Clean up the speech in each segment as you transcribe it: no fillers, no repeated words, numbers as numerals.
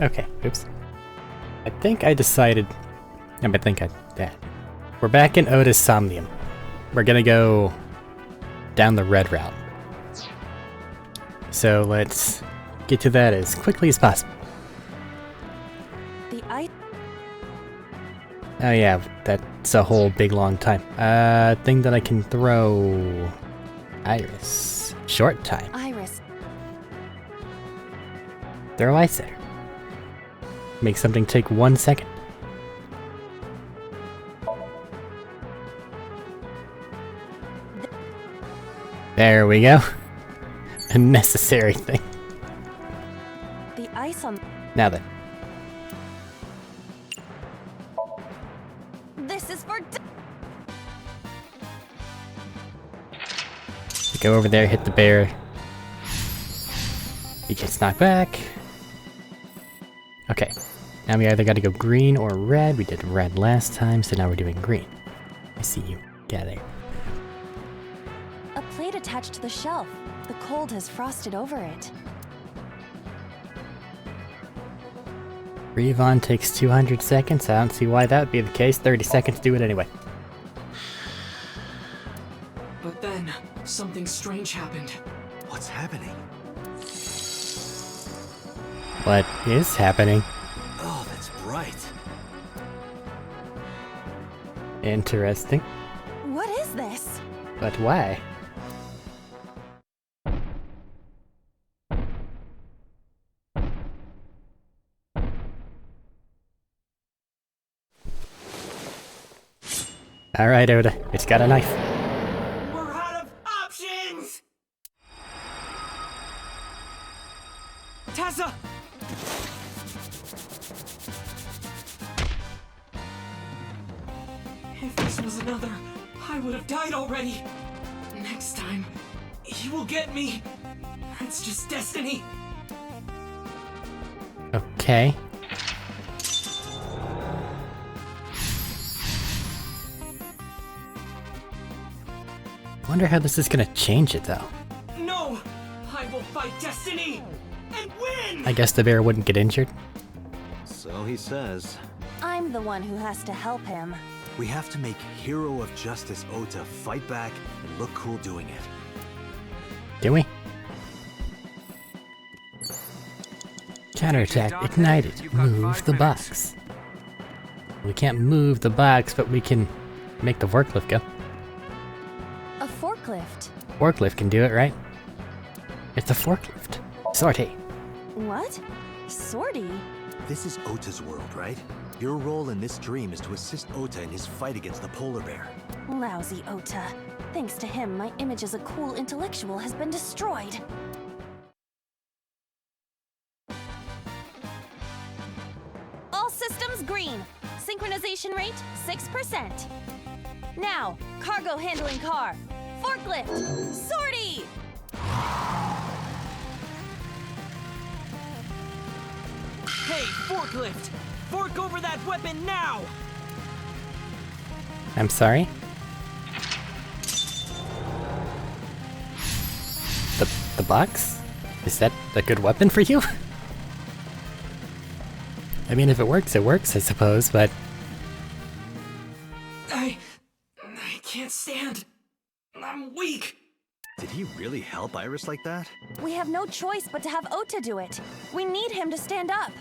Okay, oops. I think I decided... Yeah. We're back in Ota's Somnium. We're gonna go down the red route. So let's get to that as quickly as possible. The ice. Oh yeah, that's a whole big long time. Thing that I can throw... Iris. Short time. Iris. Throw ice at her. Make something take 1 second. There we go. A necessary thing. The ice on. Now then. This is for. Go over there, hit the bear. He gets knocked back. Okay. Now we either gotta go green or red. We did red last time, so now we're doing green. I see you. Get there. A plate attached to the shelf. The cold has frosted over it. Revon takes 200 seconds. I don't see why that would be the case. 30 seconds, do it anyway. But then, something strange happened. What's happening? What is happening? Oh, that's bright. Interesting. What is this? But why? Alright, Oda. It's got a knife. We're out of options! Tessa! If this was another, I would have died already. Next time, he will get me. That's just destiny. Okay. Wonder how this is gonna change it, though. No! I will fight destiny! And win! I guess the bear wouldn't get injured. So he says. I'm the one who has to help him. We have to make Hero of Justice Ota fight back and look cool doing it. Do we? Counterattack ignited. Move the box. We can't move the box, but we can make the forklift go. A forklift. Forklift can do it, right? It's a forklift. Sortie. What? Sortie? This is Ota's world, right? Your role in this dream is to assist Ota in his fight against the polar bear. Lousy Ota. Thanks to him, my image as a cool intellectual has been destroyed. All systems green. Synchronization rate 6%. Now, cargo handling car. Forklift. Sortie! Hey, forklift! Fork over that weapon now! I'm sorry? The box? Is that a good weapon for you? I mean, if it works, I suppose, but... I can't stand. I'm weak. Did he really help Iris like that? We have no choice but to have Ota do it. We need him to stand up.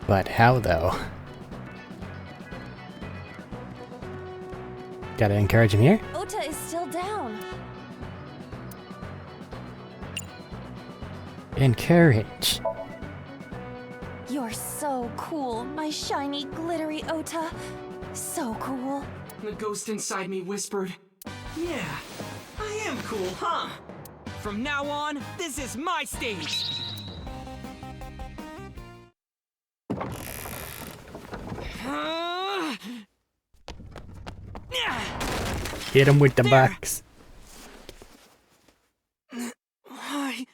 But how, though? Gotta encourage him here? Ota is still down. Encourage. You're so cool, my shiny, glittery Ota. So cool. The ghost inside me whispered, "Yeah, I am cool, huh? From now on, this is my stage." Hit him with the There. box. Why?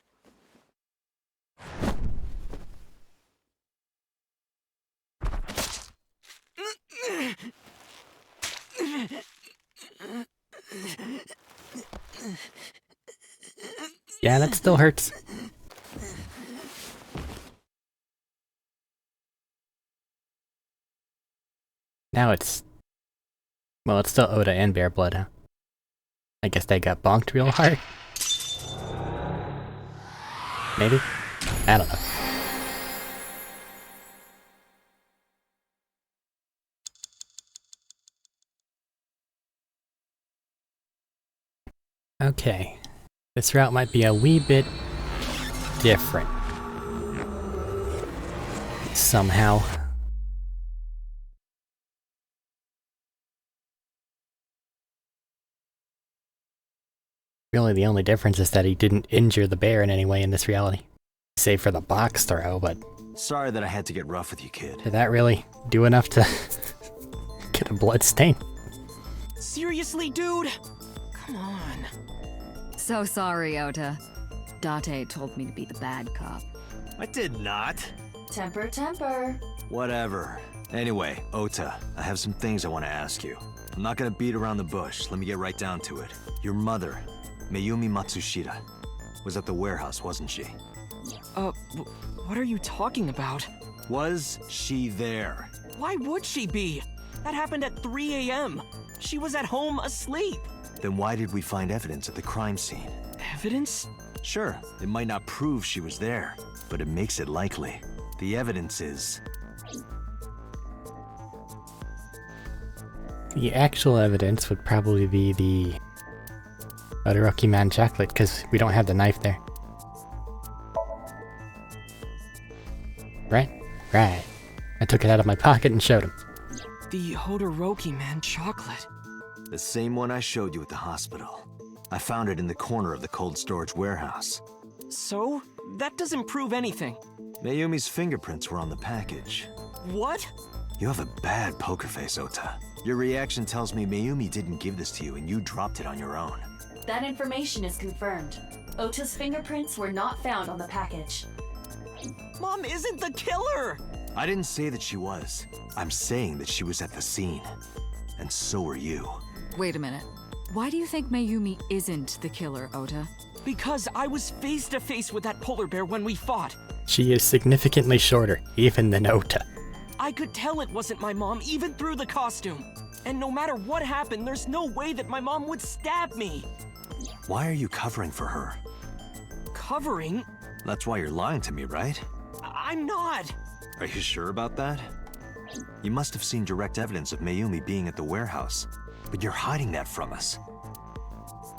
Yeah, that still hurts. Now it's... Well, it's still Oda and Bear Blood, huh? I guess they got bonked real hard. Maybe? I don't know. Okay. This route might be a wee bit different. Somehow. Really, the only difference is that he didn't injure the bear in any way in this reality. Save for the box throw, but... Sorry that I had to get rough with you, kid. Did that really do enough to get a blood stain? Seriously, dude? Come on. So sorry, Ota. Date told me to be the bad cop. I did not. Temper, temper. Whatever. Anyway, Ota, I have some things I want to ask you. I'm not gonna beat around the bush. Let me get right down to it. Your mother, Mayumi Matsushita, was at the warehouse, wasn't she? What are you talking about? Was she there? Why would she be? That happened at 3 a.m. She was at home asleep. Then why did we find evidence at the crime scene? Evidence? Sure, it might not prove she was there, but it makes it likely. The evidence is... The actual evidence would probably be the Todoroki Man chocolate, because we don't have the knife there. Right? Right. I took it out of my pocket and showed him. The Hodoroki Man chocolate. the same one I showed you at the hospital. I found it in the corner of the cold storage warehouse. So? That doesn't prove anything. Mayumi's fingerprints were on the package. What? You have a bad poker face, Ota. Your reaction tells me Mayumi didn't give this to you and you dropped it on your own. That information is confirmed. Ota's fingerprints were not found on the package. Mom isn't the killer! I didn't say that she was. I'm saying that she was at the scene. And so were you. Wait a minute. Why do you think Mayumi isn't the killer, Ota? Because I was face to face with that polar bear when we fought. She is significantly shorter, even than Ota. I could tell it wasn't my mom, even through the costume. And no matter what happened, there's no way that my mom would stab me. Why are you covering for her? Covering? That's why you're lying to me, right? I'm not. Are you sure about that? You must have seen direct evidence of Mayumi being at the warehouse, but you're hiding that from us.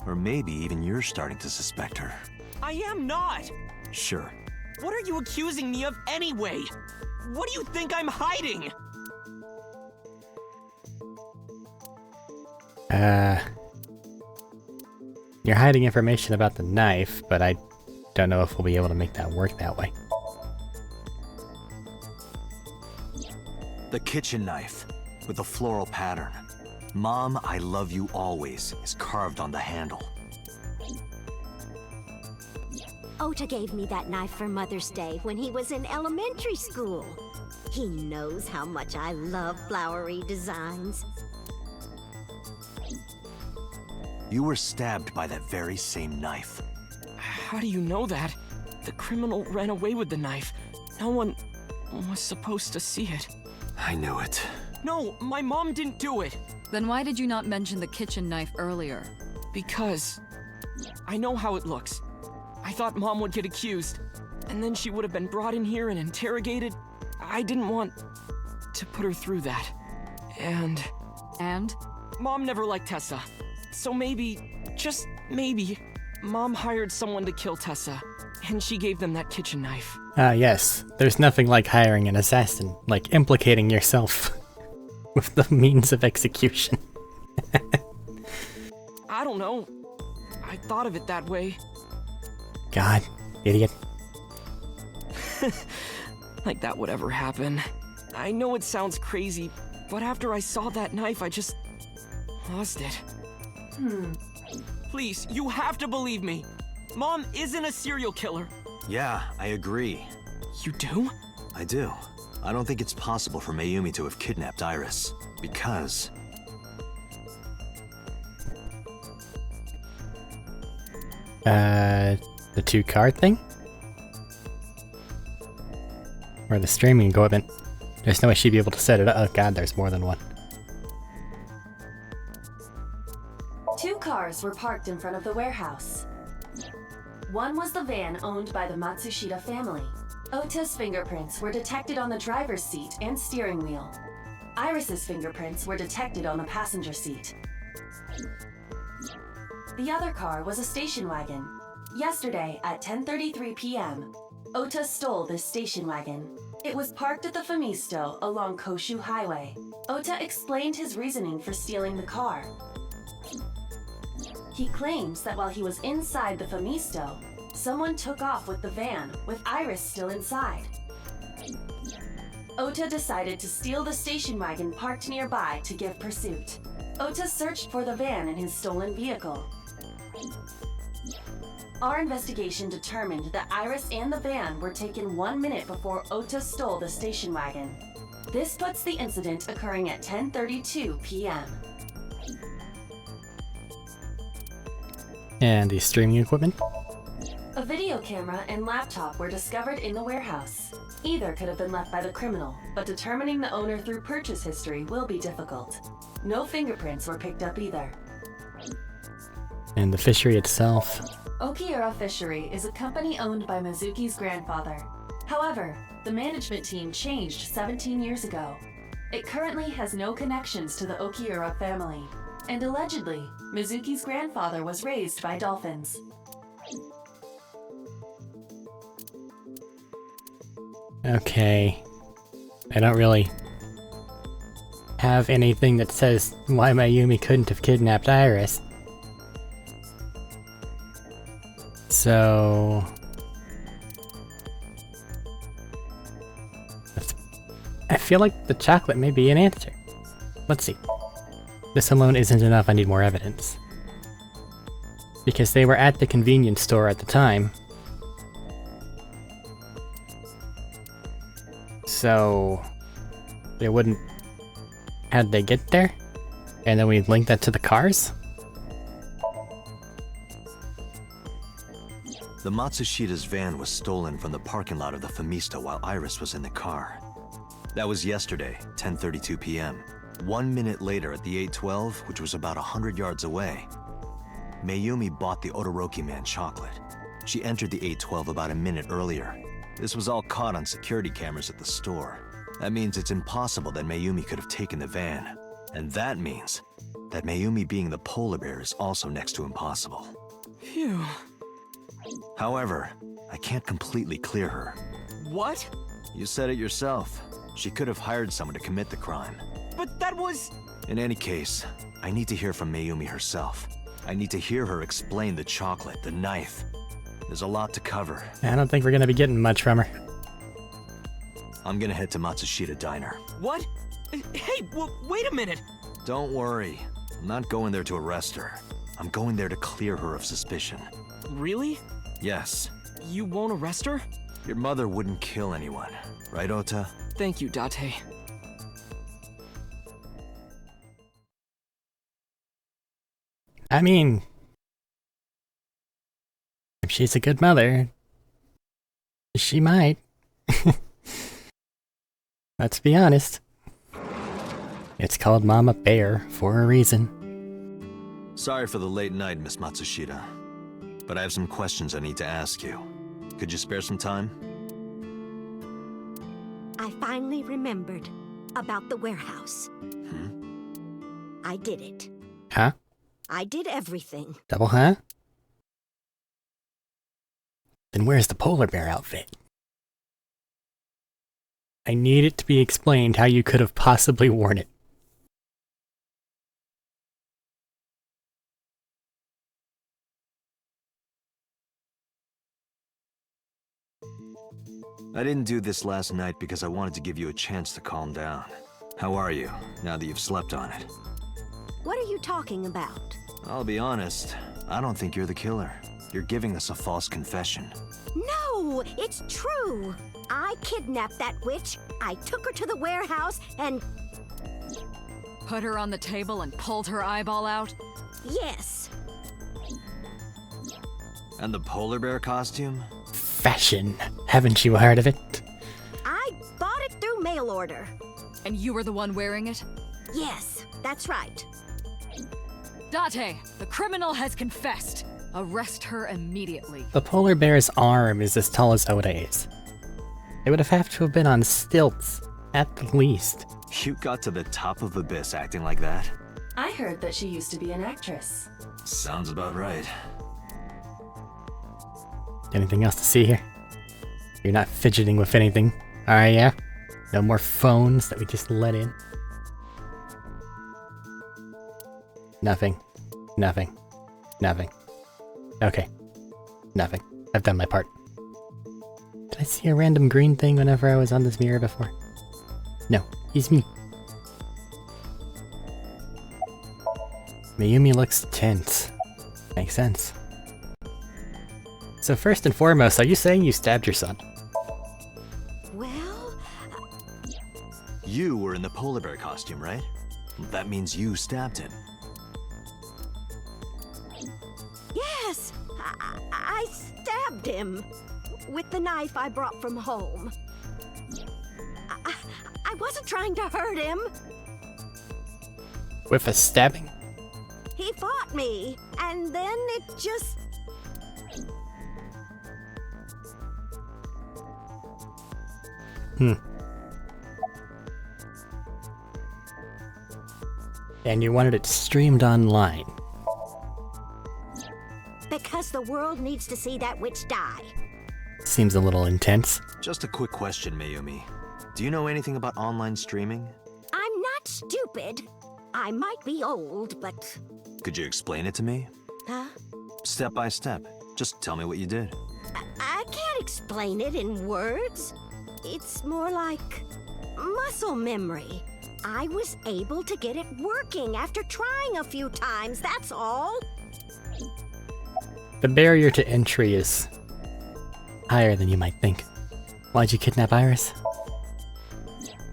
Or maybe even you're starting to suspect her. I am not. Sure. What are you accusing me of anyway? What do you think I'm hiding? You're hiding information about the knife, but I don't know if we'll be able to make that work that way. The kitchen knife, with a floral pattern. Mom, I love you always, is carved on the handle. Ota gave me that knife for Mother's Day when he was in elementary school. He knows how much I love flowery designs. You were stabbed by that very same knife. How do you know that? The criminal ran away with the knife. No one was supposed to see it. I knew it. No, my mom didn't do it. Then why did you not mention the kitchen knife earlier? Because I know how it looks. I thought Mom would get accused, and then she would have been brought in here and interrogated. I didn't want to put her through that. And Mom never liked Tessa. So maybe, just maybe, Mom hired someone to kill Tessa, and she gave them that kitchen knife. Ah, yes. There's nothing like hiring an assassin, like implicating yourself with the means of execution. I don't know. I thought of it that way. God, idiot. Like that would ever happen. I know it sounds crazy, but after I saw that knife, I just lost it. Please, you have to believe me. Mom isn't a serial killer. Yeah, I agree. You do? I do. I don't think it's possible for Mayumi to have kidnapped Iris, because... The 2-car thing? Or the streaming equipment? There's no way she'd be able to set it up. Oh god, there's more than one. 2 cars were parked in front of the warehouse. One was the van owned by the Matsushita family. Ota's fingerprints were detected on the driver's seat and steering wheel. Iris's fingerprints were detected on the passenger seat. The other car was a station wagon. Yesterday at 10:33 p.m., Ota stole this station wagon. It was parked at the Famisto along Koshu Highway. Ota explained his reasoning for stealing the car. He claims that while he was inside the Famisto, someone took off with the van with Iris still inside. Ota decided to steal the station wagon parked nearby to give pursuit. Ota searched for the van in his stolen vehicle. Our investigation determined that Iris and the van were taken 1 minute before Ota stole the station wagon. This puts the incident occurring at 10:32 p.m. And the streaming equipment? A video camera and laptop were discovered in the warehouse. Either could have been left by the criminal, but determining the owner through purchase history will be difficult. No fingerprints were picked up either. And the fishery itself? Okiura Fishery is a company owned by Mizuki's grandfather. However, the management team changed 17 years ago. It currently has no connections to the Okiura family, and allegedly, Mizuki's grandfather was raised by dolphins. Okay. I don't really have anything that says why Mayumi couldn't have kidnapped Iris. So... I feel like the chocolate may be an answer. Let's see. This alone isn't enough, I need more evidence. Because they were at the convenience store at the time. So... they wouldn't... how'd they get there? And then we link that to the cars? The Matsushita's van was stolen from the parking lot of the Famisto while Iris was in the car. That was yesterday, 10:32 p.m. 1 minute later at the 812, which was about 100 yards away, Mayumi bought the Odoroki Man chocolate. She entered the 812 about a minute earlier. This was all caught on security cameras at the store. That means it's impossible that Mayumi could have taken the van. And that means that Mayumi being the polar bear is also next to impossible. Phew. However, I can't completely clear her. What? You said it yourself. She could have hired someone to commit the crime. But that was... In any case, I need to hear from Mayumi herself. I need to hear her explain the chocolate, the knife. There's a lot to cover. I don't think we're gonna be getting much from her. I'm gonna head to Matsushita Diner. What? Hey, wait a minute! Don't worry. I'm not going there to arrest her. I'm going there to clear her of suspicion. Really? Yes. You won't arrest her? Your mother wouldn't kill anyone, right, Ota? Thank you, Date. I mean... if she's a good mother... she might. Let's be honest. It's called Mama Bear for a reason. Sorry for the late night, Miss Matsushita. But I have some questions I need to ask you. Could you spare some time? I finally remembered about the warehouse. I did it. Huh? I did everything. Double huh? Then where's the polar bear outfit? I need it to be explained how you could have possibly worn it. I didn't do this last night because I wanted to give you a chance to calm down. How are you, now that you've slept on it? What are you talking about? I'll be honest, I don't think you're the killer. You're giving us a false confession. No, it's true. I kidnapped that witch. I took her to the warehouse and... Put her on the table and pulled her eyeball out? Yes. And the polar bear costume? Fashion. Haven't you heard of it? I bought it through mail order. And you were the one wearing it? Yes, that's right. Date, the criminal has confessed. Arrest her immediately. The polar bear's arm is as tall as Ota is. It would have to have been on stilts, at the least. You got to the top of Abyss acting like that? I heard that she used to be an actress. Sounds about right. Anything else to see here? You're not fidgeting with anything, are ya? No more phones that we just let in? Nothing. Nothing. Nothing. Okay. Nothing. I've done my part. Did I see a random green thing whenever I was on this mirror before? No. He's me. Mayumi looks tense. Makes sense. So first and foremost, are you saying you stabbed your son? Well, You were in the polar bear costume, right? That means you stabbed him. yes, I stabbed him with the knife I brought from home. I wasn't trying to hurt him. With a stabbing? He fought me, and then it just... And you wanted it streamed online. Because the world needs to see that witch die. Seems a little intense. Just a quick question, Mayumi. Do you know anything about online streaming? I'm not stupid. I might be old, but... Could you explain it to me? Huh? Step by step. Just tell me what you did. I can't explain it in words. It's more like muscle memory. I was able to get it working after trying a few times, that's all. The barrier to entry is higher than you might think. Why'd you kidnap Iris?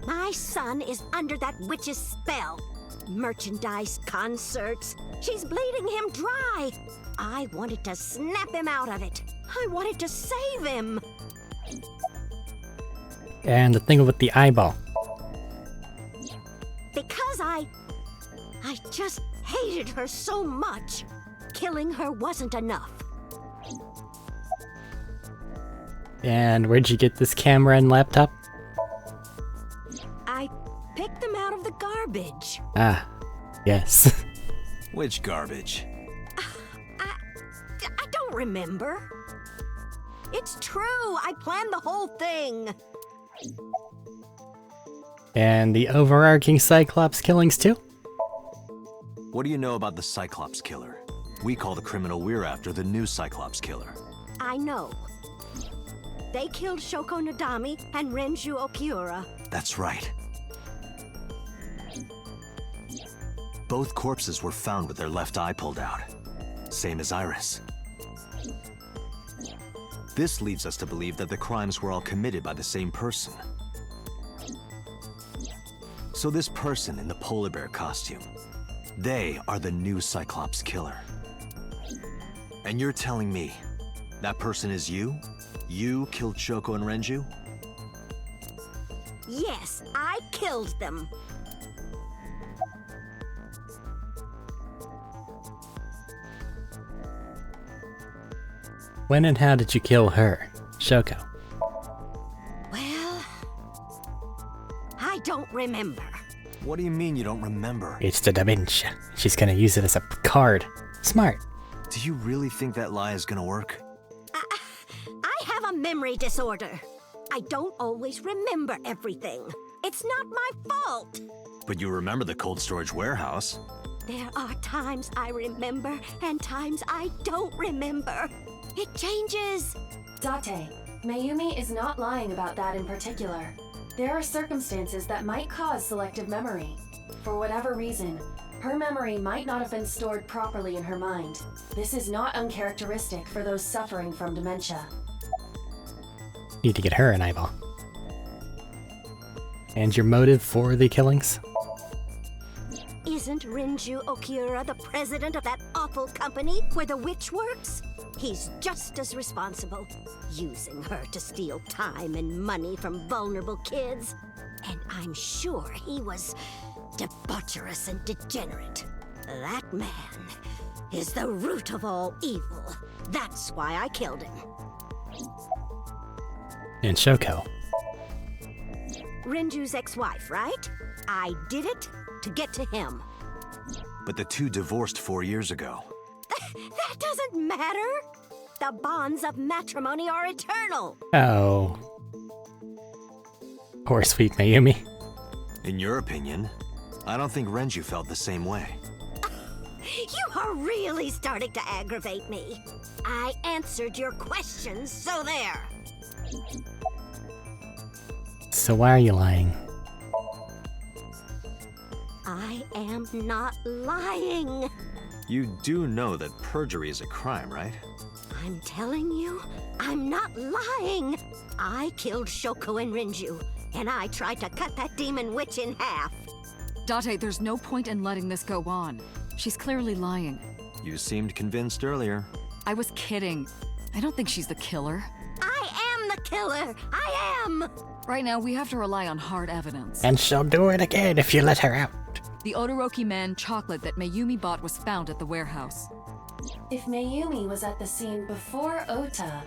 My son is under that witch's spell. Merchandise, concerts. She's bleeding him dry. I wanted to snap him out of it. I wanted to save him. And the thing with the eyeball. Because I just hated her so much. Killing her wasn't enough. And where'd you get this camera and laptop? I picked them out of the garbage. Ah, yes. Which garbage? I don't remember. It's true. I planned the whole thing. And the overarching Cyclops killings too? What do you know about the Cyclops killer? We call the criminal we're after the new Cyclops killer. I know. They killed Shoko Nadami and Renju Okiura. That's right. Both corpses were found with their left eye pulled out. Same as Iris. This leads us to believe that the crimes were all committed by the same person. So this person in the polar bear costume, they are the new Cyclops killer. And you're telling me that person is you? You killed Shoko and Renju? Yes, I killed them. When and how did you kill her, Shoko? Well, I don't remember. What do you mean you don't remember? It's the dementia. She's gonna use it as a card. Smart. Do you really think that lie is gonna work? I have a memory disorder. I don't always remember everything. It's not my fault. But you remember the cold storage warehouse. There are times I remember and times I don't remember. It changes. Date, Mayumi is not lying about that in particular. There are circumstances that might cause selective memory. For whatever reason, her memory might not have been stored properly in her mind. This is not uncharacteristic for those suffering from dementia. Need to get her an eyeball. And your motive for the killings? Is Isn't Rinju Okiura the president of that awful company where the witch works? He's just as responsible, using her to steal time and money from vulnerable kids. And I'm sure he was debaucherous and degenerate. That man is the root of all evil. That's why I killed him. And Shoko. Rinju's ex-wife, right? I did it to get to him. But the two divorced 4 years ago. That doesn't matter. The bonds of matrimony are eternal. Oh. Poor sweet Mayumi. In your opinion, I don't think Renju felt the same way. You are really starting to aggravate me. I answered your questions, so there. So why are you lying? I am not lying. You do know that perjury is a crime, right? I'm telling you, I'm not lying. I killed Shoko and Rinju, and I tried to cut that demon witch in half. Date, there's no point in letting this go on. She's clearly lying. You seemed convinced earlier. I was kidding. I don't think she's the killer. I am the killer. I am. Right now, we have to rely on hard evidence. And she'll do it again if you let her out. The Odoroki Man chocolate that Mayumi bought was found at the warehouse. If Mayumi was at the scene before Ota,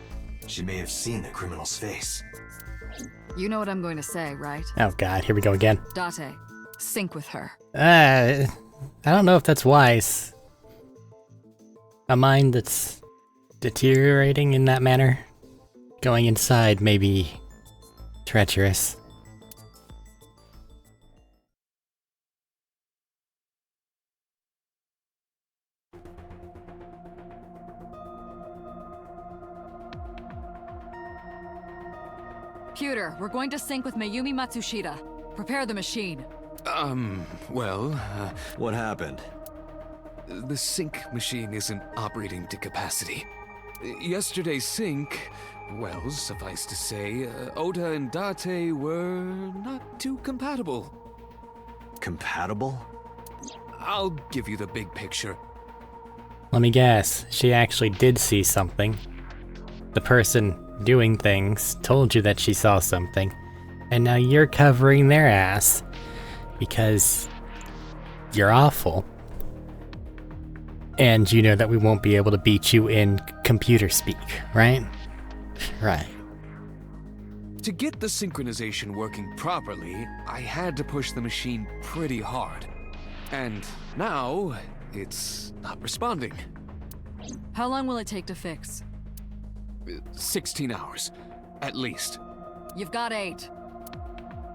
She may have seen the criminal's face. You know what I'm going to say, right? Oh god, here we go again. Date, sync with her. I don't know if that's wise. A mind that's deteriorating in that manner, going inside may be treacherous. Pewter, we're going to sync with Mayumi Matsushita. Prepare the machine. What happened? The sync machine isn't operating to capacity. Yesterday's sync, well, suffice to say, Ota and Date were not too compatible. Compatible? I'll give you the big picture. Let me guess, she actually did see something. The person doing things told you that she saw something, and now you're covering their ass because you're awful. And you know that we won't be able to beat you in computer speak, right? Right. To get the synchronization working properly, I had to push the machine pretty hard. And now, it's not responding. How long will it take to fix? 16 hours, at least. You've got 8.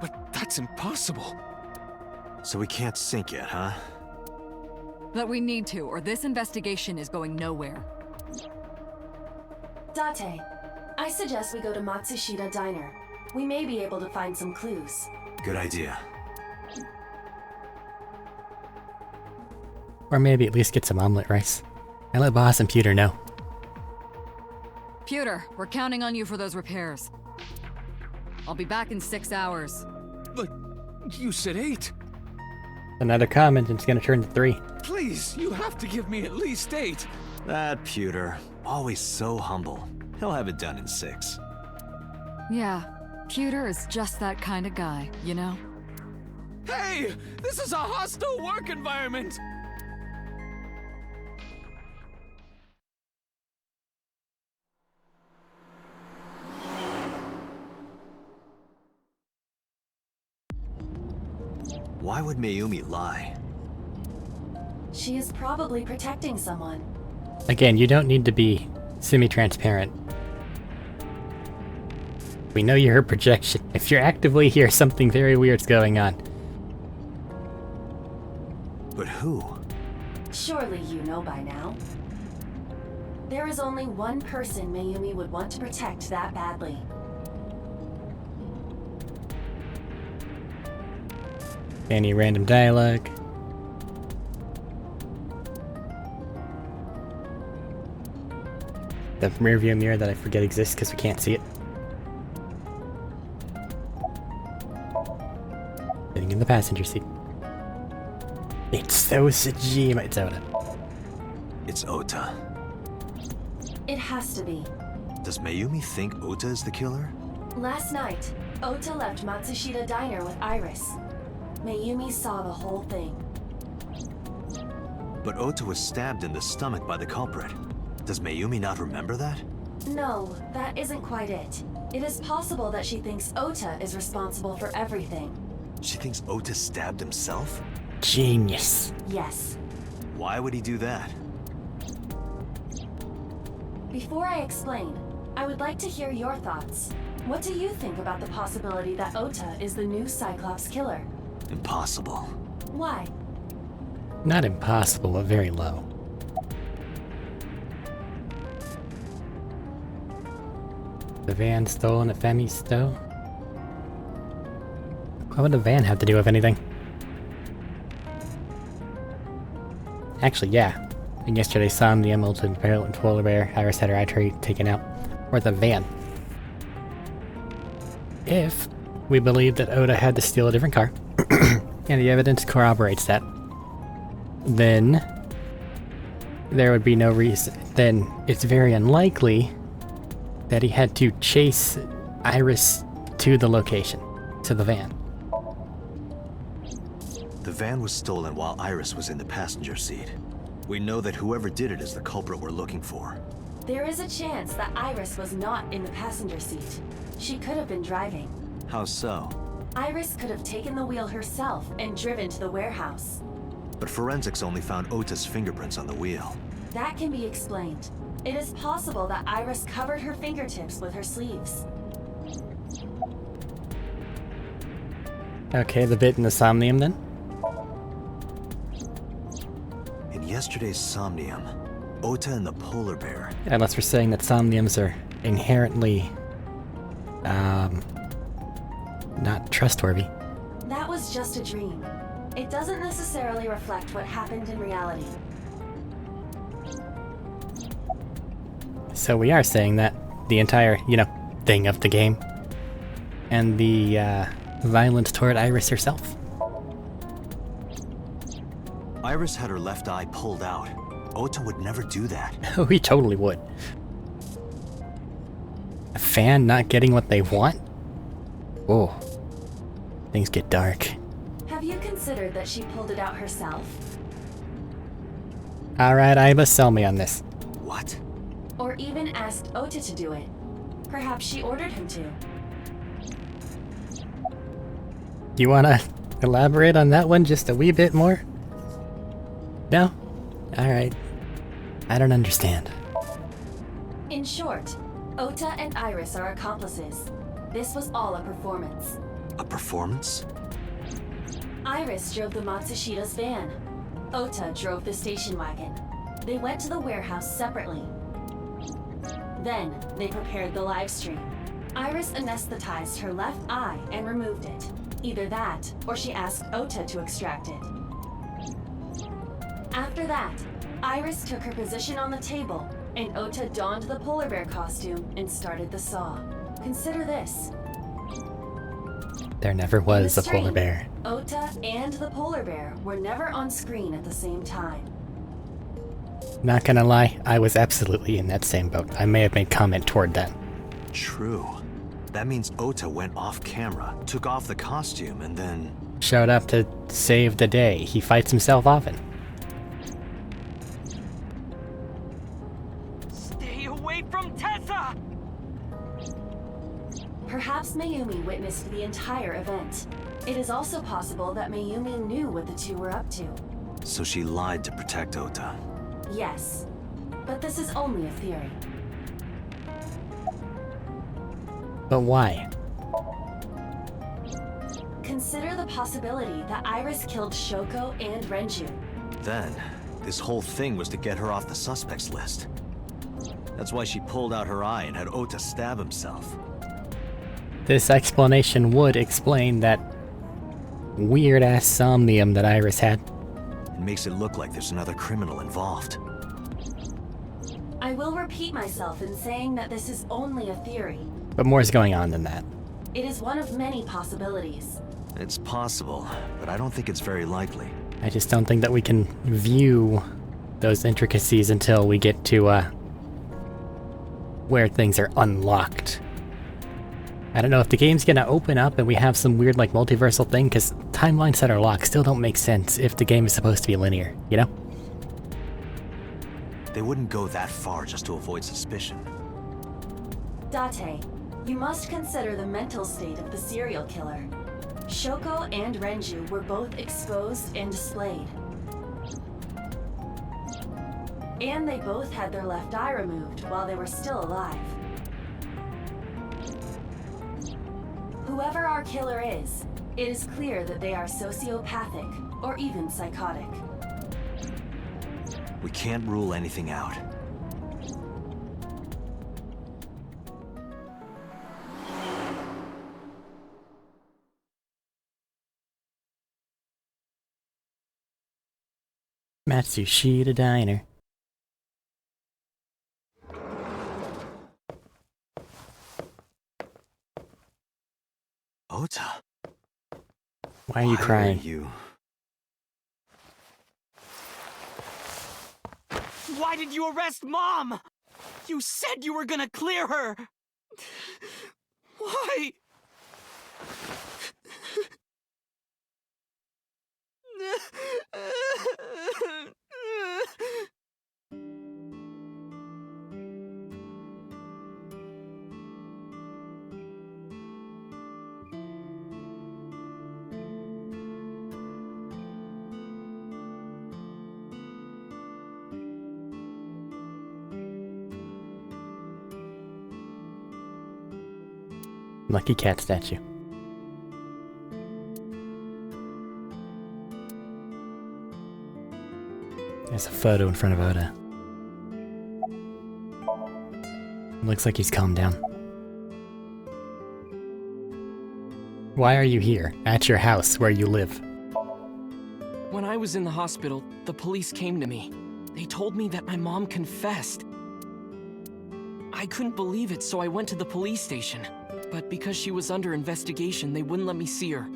But that's impossible. So we can't sync yet, huh? But we need to, or this investigation is going nowhere. Date, I suggest we go to Matsushita Diner. We may be able to find some clues. Good idea. Or maybe at least get some omelet rice. And let Boss and Pewter know. Pewter, we're counting on you for those repairs. I'll be back in 6 hours. But you said 8. Another comment and it's gonna turn to 3. Please, you have to give me at least 8. That Pewter, always so humble. He'll have it done in 6. Yeah, Pewter is just that kind of guy, you know? Hey, this is a hostile work environment. Why would Mayumi lie? She is probably protecting someone. Again, you don't need to be semi-transparent. We know you're her projection. If you're actively here, something very weird's going on. But who? Surely you know by now. There is only one person Mayumi would want to protect that badly. Any random dialogue? The rear view mirror that I forget exists because we can't see it. Sitting in the passenger seat. It's so Sajima. It's Ota. It's Ota. It has to be. Does Mayumi think Ota is the killer? Last night, Ota left Matsushita Diner with Iris. Mayumi saw the whole thing. But Ota was stabbed in the stomach by the culprit. Does Mayumi not remember that? No, that isn't quite it. It is possible that she thinks Ota is responsible for everything. She thinks Ota stabbed himself? Genius. Yes. Why would he do that? Before I explain, I would like to hear your thoughts. What do you think about the possibility that Ota is the new Cyclops killer? Impossible. Why? Not impossible, but very low. The van stolen at Femi's stove? What would the van have to do with anything? Actually, yeah. And yesterday, Somnium, Milton, Parrot, and Polar Bear, Iris had her eye taken out. Or the van. If we believe that Ota had to steal a different car, and the evidence corroborates that, then there would be no reason. Then it's very unlikely that he had to chase Iris to the location, to the van. The van was stolen while Iris was in the passenger seat. We know that whoever did it is the culprit we're looking for. There is a chance that Iris was not in the passenger seat. She could have been driving. How so? Iris could have taken the wheel herself and driven to the warehouse. But forensics only found Ota's fingerprints on the wheel. That can be explained. It is possible that Iris covered her fingertips with her sleeves. Okay, the bit in the Somnium then? In yesterday's Somnium, Ota and the polar bear. Unless we're saying that Somniums are inherently, not trustworthy. That was just a dream. It doesn't necessarily reflect what happened in reality. So we are saying that the entire, thing of the game and the, violence toward Iris herself. Iris had her left eye pulled out. Ota would never do that. Oh, he totally would. A fan not getting what they want? Whoa. Things get dark. Have you considered that she pulled it out herself? Alright, Iba, sell me on this. What? Or even asked Ota to do it? Perhaps she ordered him to. You wanna elaborate on that one just a wee bit more? No? Alright. I don't understand. In short, Ota and Iris are accomplices. This was all a performance. A performance? Iris drove the Matsushita's van. Ota drove the station wagon. They went to the warehouse separately. Then, they prepared the live stream. Iris anesthetized her left eye and removed it. Either that, or she asked Ota to extract it. After that, Iris took her position on the table, and Ota donned the polar bear costume and started the saw. Consider this. There never was a polar bear. Ota and the polar bear were never on screen at the same time. Not gonna lie, I was absolutely in that same boat. I may have made comment toward that. True. That means Ota went off camera, took off the costume, and then... Showed up to save the day. He fights himself often. Stay away from Tessa! Perhaps Mayumi witnessed the entire event. It is also possible that Mayumi knew what the two were up to. So she lied to protect Ota. Yes, but this is only a theory. But why? Consider the possibility that Iris killed Shoko and Renju. Then, this whole thing was to get her off the suspects list. That's why she pulled out her eye and had Ota stab himself. This explanation would explain that weird-ass somnium that Iris had. It makes it look like there's another criminal involved. I will repeat myself in saying that this is only a theory. But more is going on than that. It is one of many possibilities. It's possible, but I don't think it's very likely. I just don't think that we can view those intricacies until we get to, where things are unlocked. I don't know if the game's gonna open up and we have some weird, like, multiversal thing, because timelines that are locked still don't make sense if the game is supposed to be linear, you know? They wouldn't go that far just to avoid suspicion. Date, you must consider the mental state of the serial killer. Shoko and Renju were both exposed and displayed. And they both had their left eye removed while they were still alive. Whoever our killer is, it is clear that they are sociopathic or even psychotic. We can't rule anything out. Matsushita Diner. Ota. Why are you crying? Why did you arrest Mom? You said you were gonna clear her. Why? Lucky cat statue. There's a photo in front of Oda. Looks like he's calmed down. Why are you here, at your house, where you live? When I was in the hospital, the police came to me. They told me that my mom confessed. I couldn't believe it, so I went to the police station. But because she was under investigation, they wouldn't let me see her.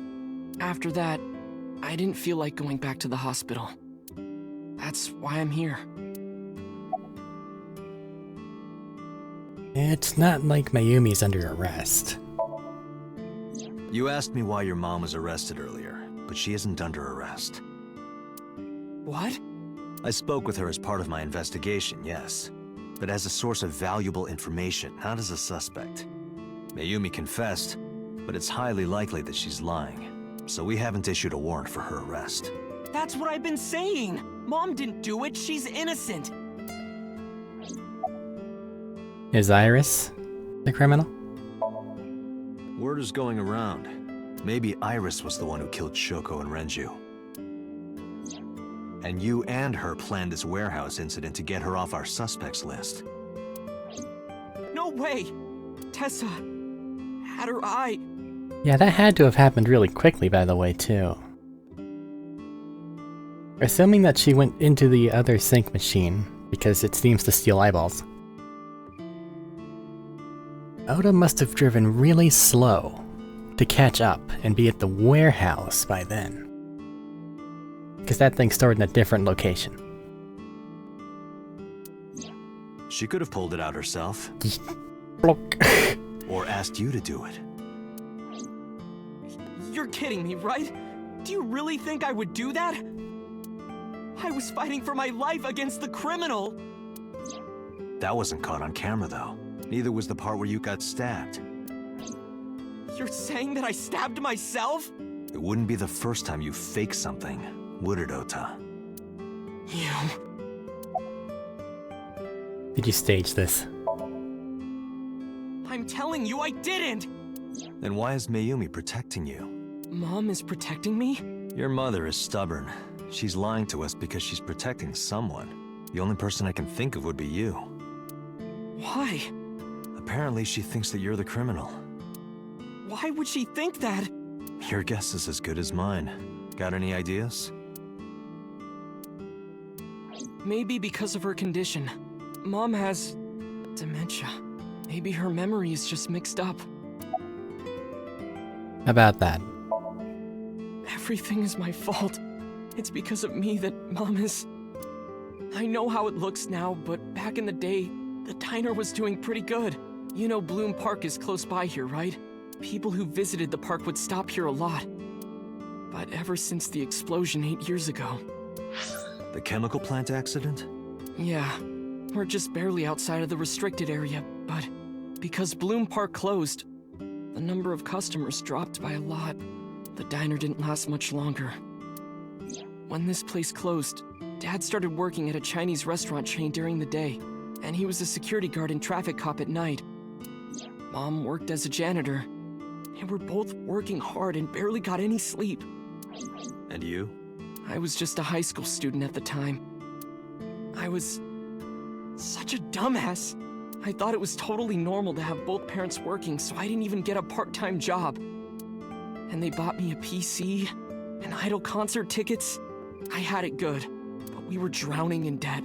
After that, I didn't feel like going back to the hospital. That's why I'm here. It's not like Mayumi's under arrest. You asked me why your mom was arrested earlier, but she isn't under arrest. What? I spoke with her as part of my investigation, yes. But as a source of valuable information, not as a suspect. Mayumi confessed, but it's highly likely that she's lying. So we haven't issued a warrant for her arrest. That's what I've been saying! Mom didn't do it, she's innocent! Is Iris the criminal? Word is going around. Maybe Iris was the one who killed Shoko and Renju. And you and her planned this warehouse incident to get her off our suspects list. No way! Tessa had her eye. Yeah, that had to have happened really quickly, by the way, too. Assuming that she went into the other sync machine, because it seems to steal eyeballs. Oda must have driven really slow to catch up and be at the warehouse by then. Because that thing's stored in a different location. She could have pulled it out herself. Or asked you to do it. You're kidding me, right? Do you really think I would do that? I was fighting for my life against the criminal! That wasn't caught on camera, though. Neither was the part where you got stabbed. You're saying that I stabbed myself? It wouldn't be the first time you faked something, would it, Ota? You... Did you stage this? I'm telling you, I didn't! Then why is Mayumi protecting you? Mom is protecting me? Your mother is stubborn. She's lying to us because she's protecting someone. The only person I can think of would be you. Why? Apparently she thinks that you're the criminal. Why would she think that? Your guess is as good as mine. Got any ideas? Maybe because of her condition. Mom has... dementia. Maybe her memory is just mixed up. About that. Everything is my fault. It's because of me that Mom is... I know how it looks now, but back in the day, the diner was doing pretty good. You know Bloom Park is close by here, right? People who visited the park would stop here a lot. But ever since the explosion 8 years ago... The chemical plant accident? Yeah, we're just barely outside of the restricted area, but because Bloom Park closed, the number of customers dropped by a lot. The diner didn't last much longer. When this place closed, Dad started working at a Chinese restaurant chain during the day, and he was a security guard and traffic cop at night. Mom worked as a janitor, and we're both working hard and barely got any sleep. And you? I was just a high school student at the time. I was such a dumbass. I thought it was totally normal to have both parents working, so I didn't even get a part-time job. And they bought me a PC and Idol concert tickets. I had it good, but we were drowning in debt.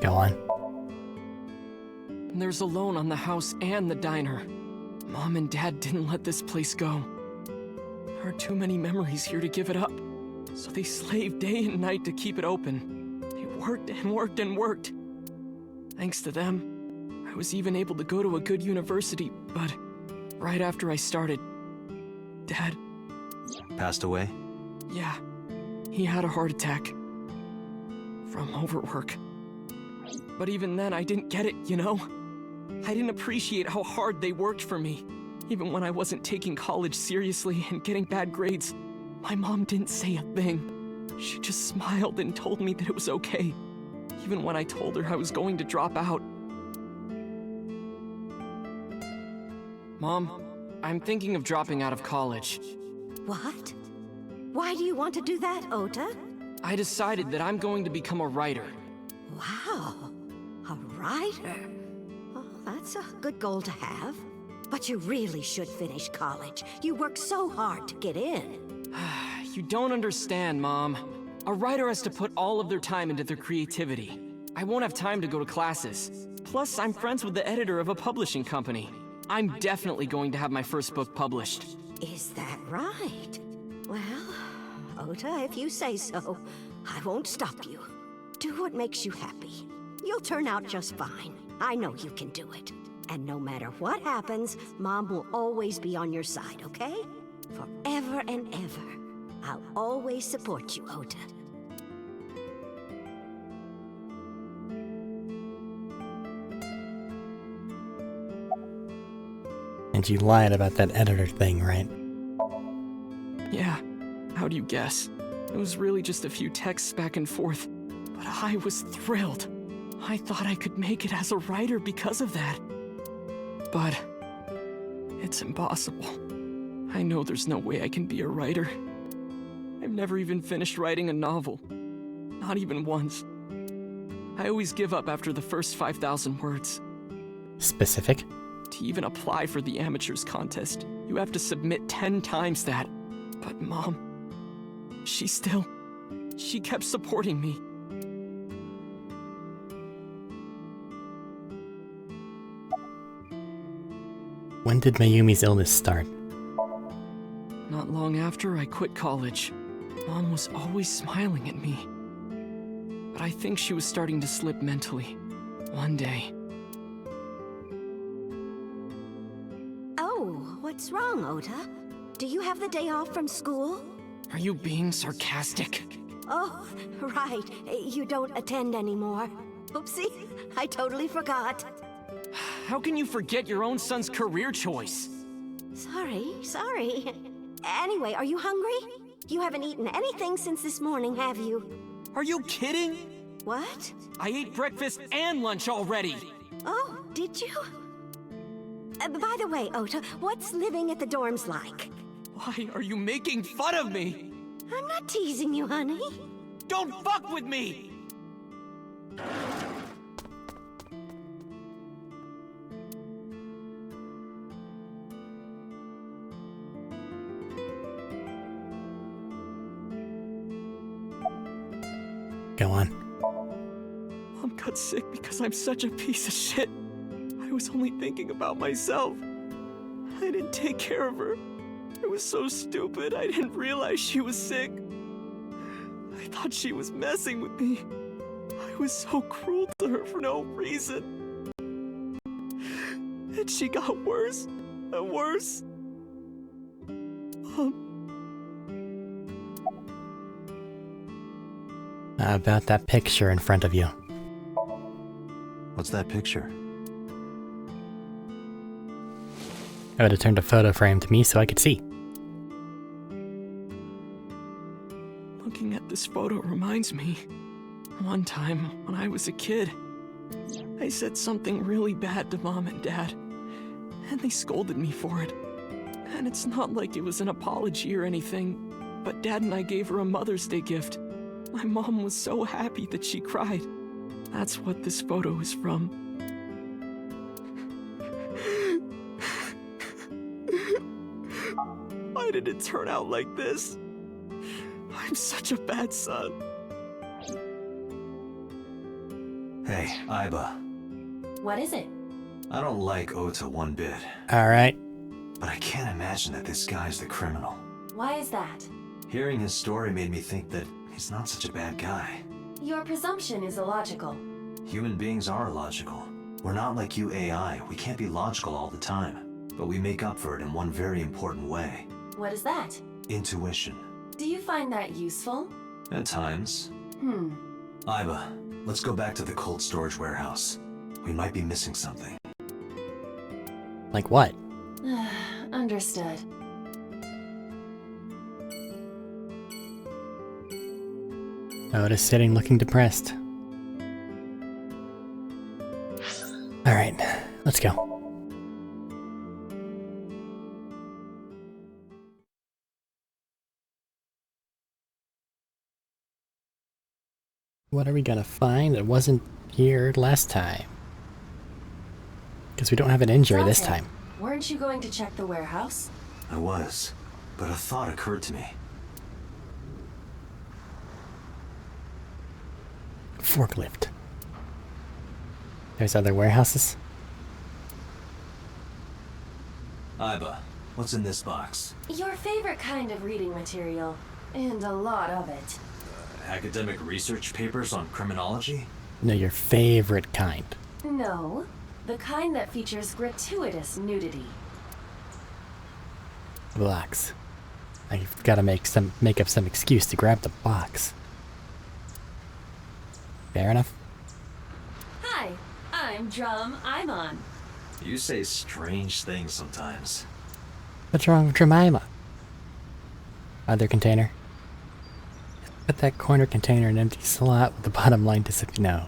Go on. And there's a loan on the house and the diner. Mom and Dad didn't let this place go. There are too many memories here to give it up. So they slaved day and night to keep it open. They worked and worked and worked. Thanks to them, I was even able to go to a good university, but right after I started, Dad... Passed away? Yeah, he had a heart attack. From overwork. But even then, I didn't get it, you know? I didn't appreciate how hard they worked for me. Even when I wasn't taking college seriously and getting bad grades, my mom didn't say a thing. She just smiled and told me that it was okay. Even when I told her I was going to drop out. Mom, I'm thinking of dropping out of college. What? Why do you want to do that, Ota? I decided that I'm going to become a writer. Wow, a writer. Oh, that's a good goal to have. But you really should finish college. You work so hard to get in. You don't understand, Mom. A writer has to put all of their time into their creativity. I won't have time to go to classes. Plus, I'm friends with the editor of a publishing company. I'm definitely going to have my first book published. Is that right? Well, Ota, if you say so, I won't stop you. Do what makes you happy. You'll turn out just fine. I know you can do it. And no matter what happens, Mom will always be on your side, okay? Forever and ever. I'll always support you, Ota. And you lied about that editor thing, right? Yeah, how do you guess? It was really just a few texts back and forth, but I was thrilled. I thought I could make it as a writer because of that. But it's impossible. I know there's no way I can be a writer. I've never even finished writing a novel. Not even once. I always give up after the first 5,000 words. Specific? To even apply for the amateurs contest, you have to submit 10 times that. But Mom, she kept supporting me. When did Mayumi's illness start? Not long after I quit college. Mom was always smiling at me. But I think she was starting to slip mentally. One day. Oh, what's wrong, Ota? Do you have the day off from school? Are you being sarcastic? Oh, right. You don't attend anymore. Oopsie, I totally forgot. How can you forget your own son's career choice? Sorry. Anyway, are you hungry? You haven't eaten anything since this morning, have you? Are you kidding? What? I ate breakfast and lunch already. Oh, did you? By the way, Ota, what's living at the dorms like? Why are you making fun of me? I'm not teasing you, honey. Don't fuck with me! Go on. Mom got sick because I'm such a piece of shit. I was only thinking about myself. I didn't take care of her. I was so stupid, I didn't realize she was sick. I thought she was messing with me. I was so cruel to her for no reason. And she got worse and worse. How about that picture in front of you? What's that picture? I would have turned a photo frame to me so I could see. Looking at this photo reminds me, one time when I was a kid, I said something really bad to Mom and Dad, and they scolded me for it. And it's not like it was an apology or anything, but Dad and I gave her a Mother's Day gift. My mom was so happy that she cried. That's what this photo is from. Why did it turn out like this? I'm such a bad son. Hey, Aiba. What is it? I don't like Ota one bit, Alright. but I can't imagine that this guy's the criminal. Why is that? Hearing his story made me think that he's not such a bad guy. Your presumption is illogical. Human beings are illogical. We're not like you AI. We can't be logical all the time. But we make up for it in one very important way. What is that? Intuition. Do you find that useful? At times. Aiba, let's go back to the cold storage warehouse. We might be missing something. Like what? Understood. Oda's sitting looking depressed. Alright, let's go. What are we gonna find that wasn't here last time? Because we don't have an injury this Dante, time. Weren't you going to check the warehouse? I was, but a thought occurred to me. Forklift. There's other warehouses. Aiba, what's in this box? Your favorite kind of reading material. And a lot of it. Academic research papers on criminology? No, your favorite kind. No, the kind that features gratuitous nudity. Box. I've got to make up some excuse to grab the box. Fair enough. Hi, I'm Drum Imon. You say strange things sometimes. What's wrong with Jemima? Other container. Put that corner container in an empty slot with the bottom line to no.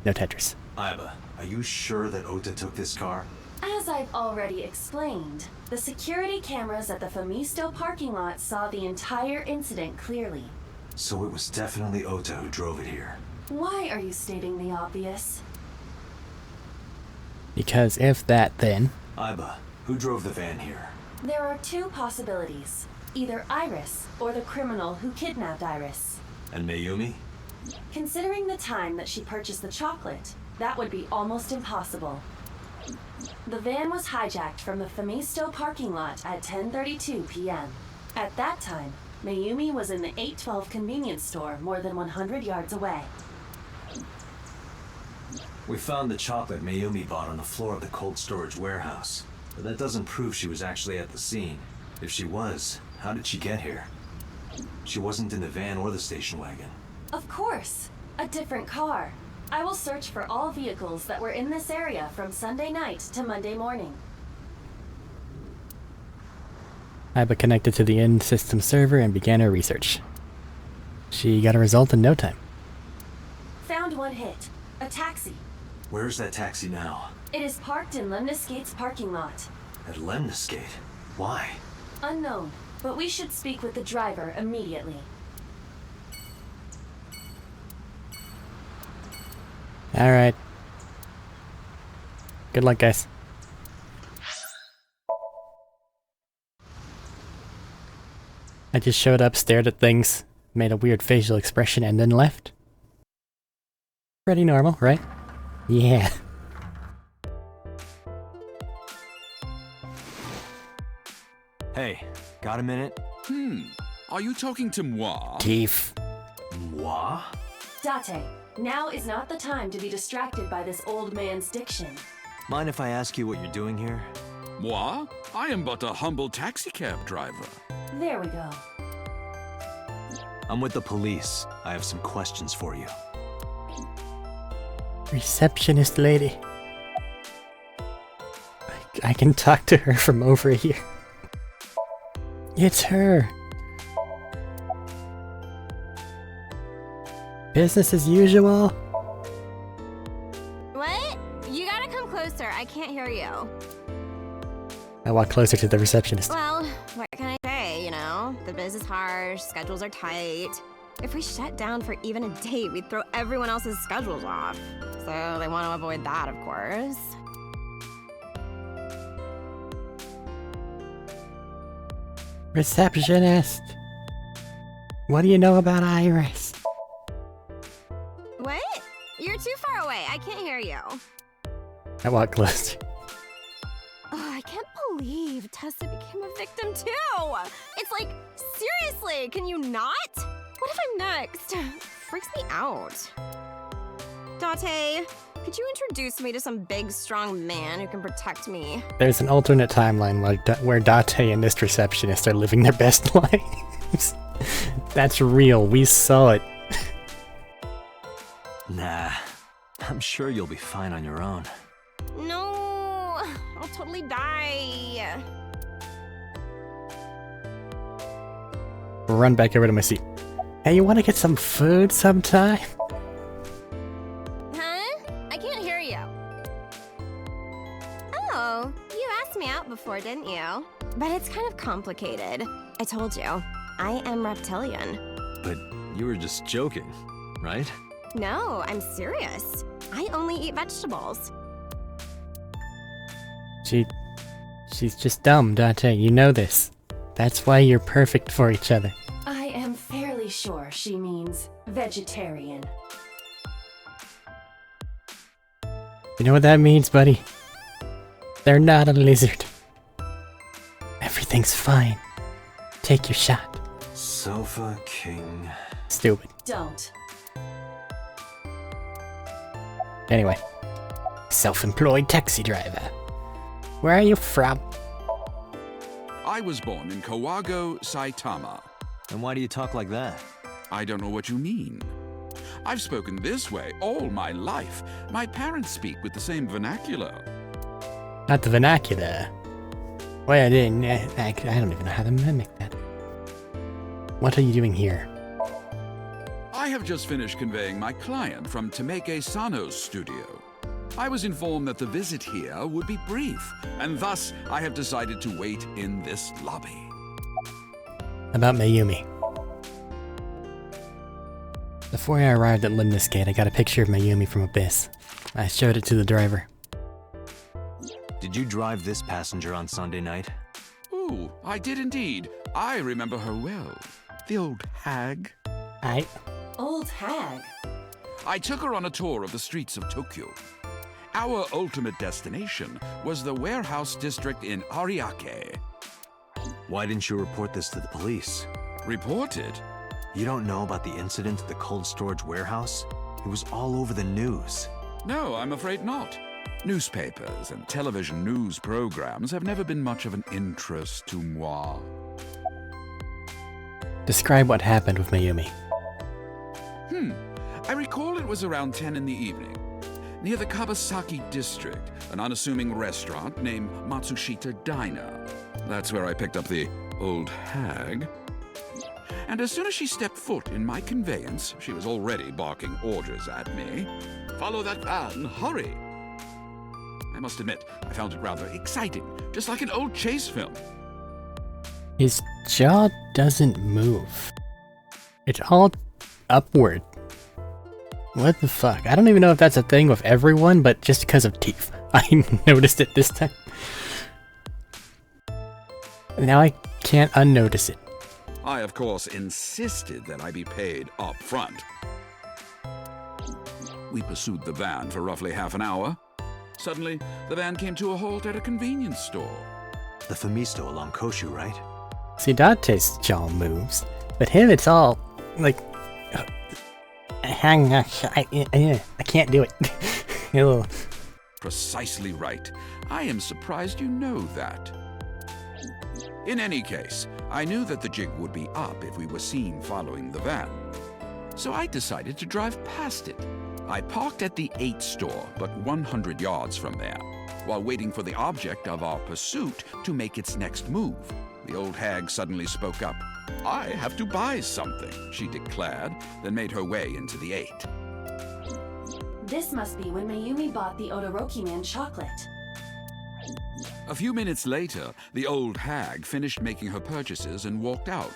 No Tetris. Aiba, are you sure that Ota took this car? As I've already explained, the security cameras at the Famisto parking lot saw the entire incident clearly. So it was definitely Ota who drove it here. Why are you stating the obvious? Because if that, then... Aiba, who drove the van here? There are two possibilities. Either Iris, or the criminal who kidnapped Iris. And Mayumi? Considering the time that she purchased the chocolate, that would be almost impossible. The van was hijacked from the Famisto parking lot at 10:32 p.m. At that time, Mayumi was in the 812 convenience store more than 100 yards away. We found the chocolate Mayumi bought on the floor of the cold storage warehouse. But that doesn't prove she was actually at the scene. If she was, how did she get here? She wasn't in the van or the station wagon. Of course, a different car. I will search for all vehicles that were in this area from Sunday night to Monday morning. Iba connected to the in-system server and began her research. She got a result in no time. Found one hit. A taxi. Where's that taxi now? It is parked in Lemniscate's parking lot. At Lemniscate? Why? Unknown, but we should speak with the driver immediately. Alright. Good luck, guys. I just showed up, stared at things, made a weird facial expression, and then left. Pretty normal, right? Yeah. Hey, Got a minute? Are you talking to moi? Teeth. Moi? Date, now is not the time to be distracted by this old man's diction. Mind if I ask you what you're doing here? Moi? I am but a humble taxicab driver. There we go. I'm with the police. I have some questions for you. Receptionist lady. I can talk to her from over here. It's her. Business as usual. What? You gotta come closer. I can't hear you. I walk closer to the receptionist. Well, what can I say, you know? The biz is harsh, schedules are tight. If we shut down for even a date, we'd throw everyone else's schedules off. So they want to avoid that, of course. Receptionist. What do you know about Iris? What? You're too far away. I can't hear you. I walk closer. Oh, I can't believe Tessa became a victim too. It's like, seriously, can you not? What if I'm next? Freaks me out. Date, could you introduce me to some big, strong man who can protect me? There's an alternate timeline where Date and this receptionist are living their best lives. That's real. We saw it. Nah, I'm sure you'll be fine on your own. No, I'll totally die. Run back over to my seat. Hey, you want to get some food sometime? Huh? I can't hear you. Oh, you asked me out before, didn't you? But it's kind of complicated. I told you, I am reptilian. But you were just joking, right? No, I'm serious. I only eat vegetables. She's just dumb, Date. You know this. That's why you're perfect for each other. I am fairly sure she means vegetarian. You know what that means, buddy? They're not a lizard. Everything's fine. Take your shot. Sofa King. Stupid. Don't. Anyway. Self-employed taxi driver. Where are you from? I was born in Kawago, Saitama. And why do you talk like that? I don't know what you mean. I've spoken this way all my life. My parents speak with the same vernacular. Not the vernacular. Well, I don't even know how to mimic that. What are you doing here? I have just finished conveying my client from Tameke Sano's studio. I was informed that the visit here would be brief, and thus I have decided to wait in this lobby. About Mayumi. Before I arrived at Limnus Gate, I got a picture of Mayumi from Abyss. I showed it to the driver. Did you drive this passenger on Sunday night? Ooh, I did indeed. I remember her well. The old hag. Old hag. I took her on a tour of the streets of Tokyo. Our ultimate destination was the warehouse district in Ariake. Why didn't you report this to the police? Reported? You don't know about the incident at the cold storage warehouse? It was all over the news. No, I'm afraid not. Newspapers and television news programs have never been much of an interest to moi. Describe what happened with Mayumi. I recall it was around 10 in the evening. Near the Kabasaki district, an unassuming restaurant named Matsushita Diner. That's where I picked up the old hag. And as soon as she stepped foot in my conveyance, she was already barking orders at me. Follow that van, hurry! I must admit, I found it rather exciting, just like an old chase film. His jaw doesn't move. It's all upward. What the fuck? I don't even know if that's a thing with everyone, but just because of teeth. I noticed it this time. Now I can't unnotice it. I, of course, insisted that I be paid up front. We pursued the van for roughly half an hour. Suddenly, the van came to a halt at a convenience store. The Famisto along Koshu, right? See, Dante's jaw moves, but him, it's all like, I can't do it. Ew. Precisely right. I am surprised you know that. In any case, I knew that the jig would be up if we were seen following the van. So I decided to drive past it. I parked at the 8 store, but 100 yards from there, while waiting for the object of our pursuit to make its next move. The old hag suddenly spoke up. "I have to buy something," she declared, then made her way into the 8. This must be when Mayumi bought the Odoroki man chocolate. A few minutes later, the old hag finished making her purchases and walked out.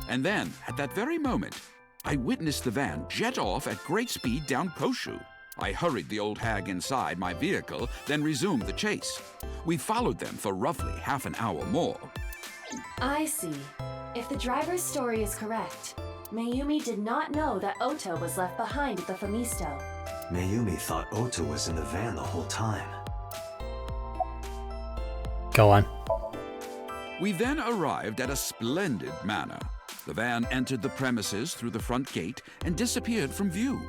And then, at that very moment, I witnessed the van jet off at great speed down Koshu. I hurried the old hag inside my vehicle, then resumed the chase. We followed them for roughly half an hour more. I see. If the driver's story is correct, Mayumi did not know that Ota was left behind at the Famisto. Mayumi thought Ota was in the van the whole time. Go on. We then arrived at a splendid manor. The van entered the premises through the front gate and disappeared from view.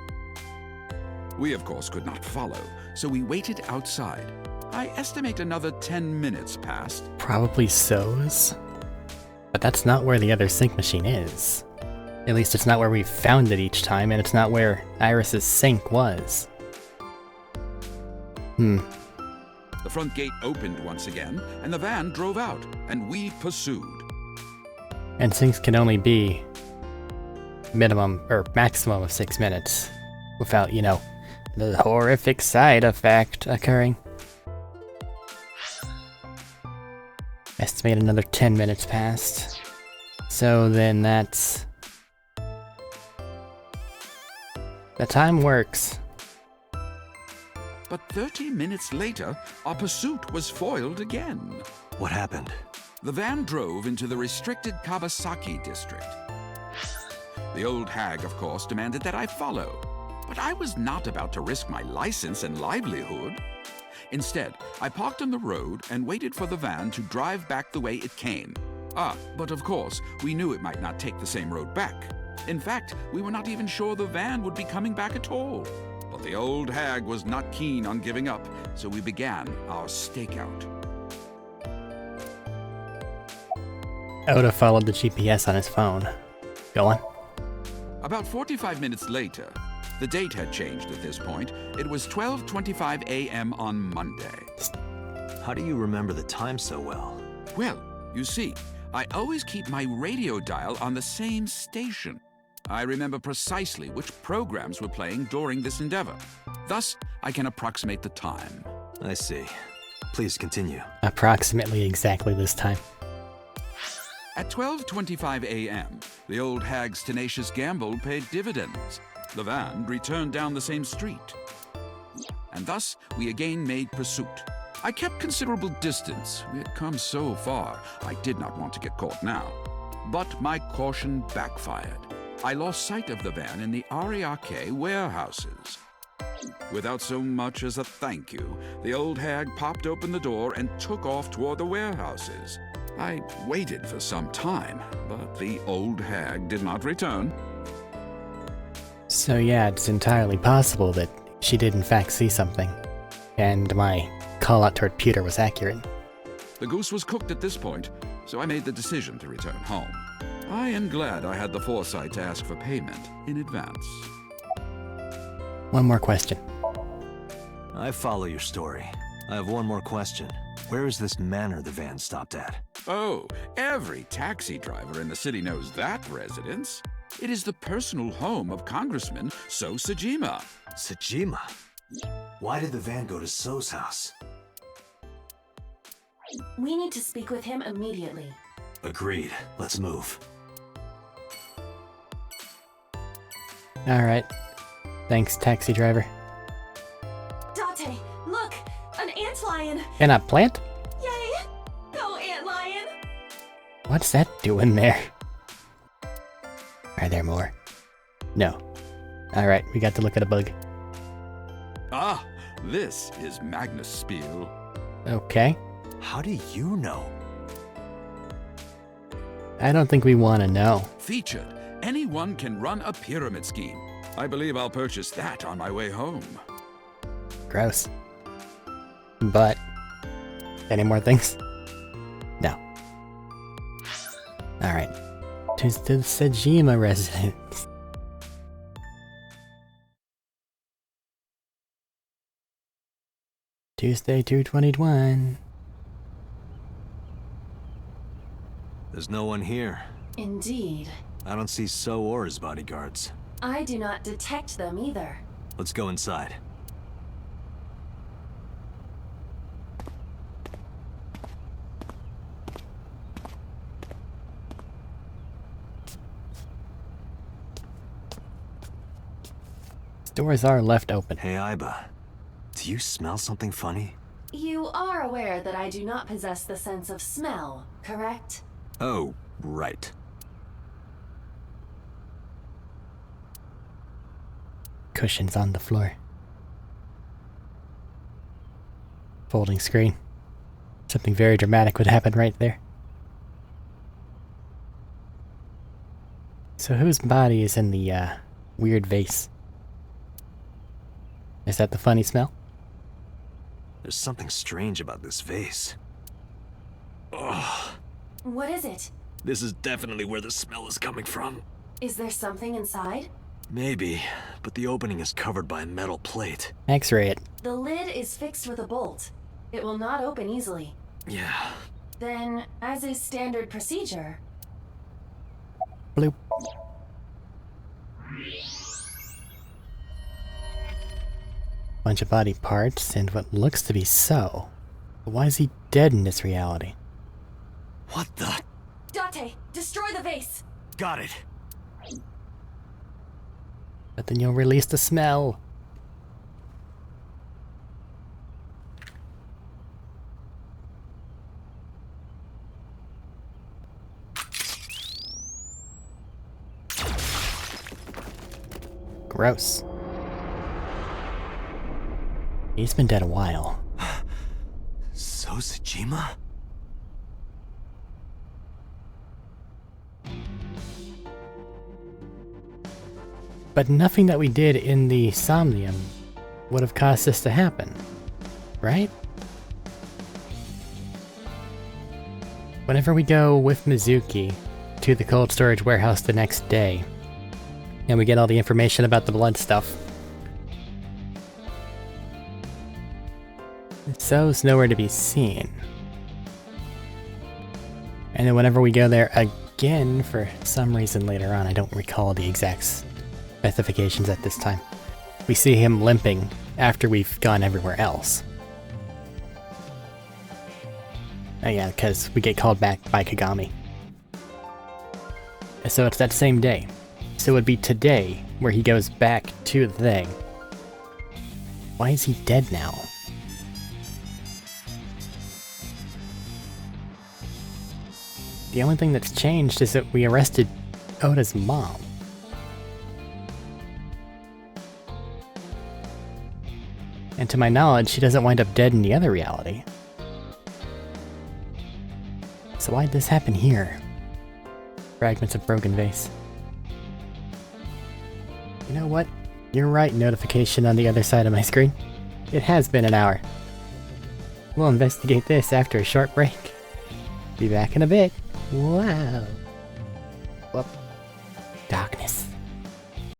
We, of course, could not follow, so we waited outside. I estimate another 10 minutes passed. Probably so's. But that's not where the other sink machine is. At least it's not where we found it each time, and it's not where Iris's sink was. The front gate opened once again, and the van drove out, and we pursued. And sinks can only be minimum or maximum of 6 minutes without, you know, the horrific side effect occurring. Estimate another 10 minutes passed. So then that's... the time works. But 30 minutes later, our pursuit was foiled again. What happened? The van drove into the restricted Kawasaki district. The old hag, of course, demanded that I follow, but I was not about to risk my license and livelihood. Instead, I parked on the road and waited for the van to drive back the way it came. But of course, we knew it might not take the same road back. In fact, we were not even sure the van would be coming back at all. But the old hag was not keen on giving up, so we began our stakeout. Oda followed the GPS on his phone. Go on. About 45 minutes later, the date had changed at this point. It was 12:25 a.m. on Monday. How do you remember the time so well? Well, you see, I always keep my radio dial on the same station. I remember precisely which programs were playing during this endeavor. Thus, I can approximate the time. I see. Please continue. Approximately exactly this time. At 12:25 a.m., the old hag's tenacious gamble paid dividends. The van returned down the same street. And thus, we again made pursuit. I kept considerable distance. We had come so far, I did not want to get caught now. But my caution backfired. I lost sight of the van in the Ariake warehouses. Without so much as a thank you, the old hag popped open the door and took off toward the warehouses. I waited for some time, but the old hag did not return. So yeah, it's entirely possible that she did in fact see something, and my call-out toward Peter was accurate. The goose was cooked at this point, so I made the decision to return home. I am glad I had the foresight to ask for payment in advance. One more question. I follow your story. I have one more question. Where is this manor the van stopped at? Oh, every taxi driver in the city knows that residence. It is the personal home of Congressman So Sajima. Sajima? Why did the van go to So's house? We need to speak with him immediately. Agreed. Let's move. Alright. Thanks, taxi driver. Date, look! An antlion! And a plant? Yay! Go, antlion! What's that doing there? Are there more? No. Alright, we got to look at a bug. Ah, this is Magnus Spiel. Okay. How do you know? I don't think we want to know. Featured. Anyone can run a pyramid scheme. I believe I'll purchase that on my way home. Gross. But, any more things? No. Alright. To the Sejima residence. Tuesday, 2/21. There's no one here. Indeed. I don't see So or his bodyguards. I do not detect them either. Let's go inside. Doors are left open. Hey, Aiba. Do you smell something funny? You are aware that I do not possess the sense of smell, correct? Oh, right. Cushions on the floor. Folding screen. Something very dramatic would happen right there. So whose body is in the, weird vase? Is that the funny smell? There's something strange about this vase. Ugh. What is it? This is definitely where the smell is coming from. Is there something inside? Maybe, but the opening is covered by a metal plate. X-ray it. The lid is fixed with a bolt. It will not open easily. Yeah. Then, as is standard procedure... Bloop. Bunch of body parts and what looks to be So. But why is he dead in this reality? What the? Date, destroy the vase! Got it. But then you'll release the smell. Gross. He's been dead a while. So Sejima? But nothing that we did in the Somnium would have caused this to happen, right? Whenever we go with Mizuki to the cold storage warehouse the next day, and we get all the information about the blood stuff, So's nowhere to be seen. And then whenever we go there again, for some reason later on, I don't recall the exact specifications at this time, we see him limping after we've gone everywhere else. Oh yeah, because we get called back by Kagami. So it's that same day. So it would be today where he goes back to the thing. Why is he dead now? The only thing that's changed is that we arrested Oda's mom. And to my knowledge, she doesn't wind up dead in the other reality. So why'd this happen here? Fragments of broken vase. You know what? You're right, notification on the other side of my screen. It has been an hour. We'll investigate this after a short break. Be back in a bit. Wow.